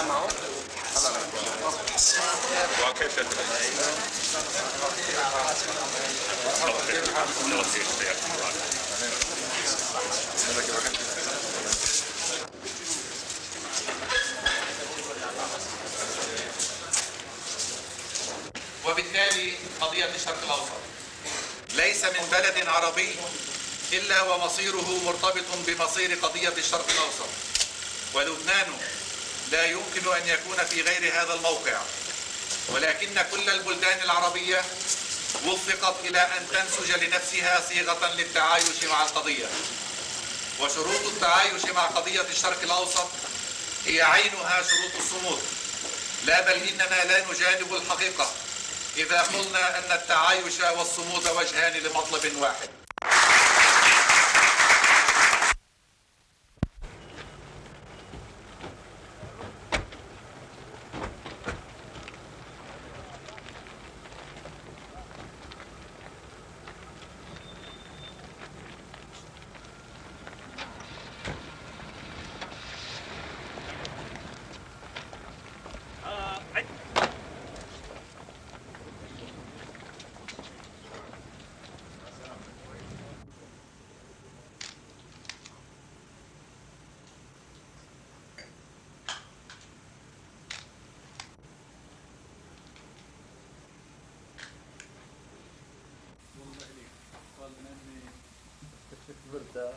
معه وبالتالي قضية الشرق الأوسط ليس من بلد عربي إلا ومصيره مرتبط بمصير قضية الشرق الأوسط، ولبنان لا يمكن أن يكون في غير هذا الموقع، ولكن كل البلدان العربية وفقت إلى أن تنسج لنفسها صيغة للتعايش مع القضية، وشروط التعايش مع قضية الشرق الأوسط هي عينها شروط الصمود، لا بل إننا لا نجانب الحقيقة إذا قلنا أن التعايش والصمود وجهان لمطلب واحد. برده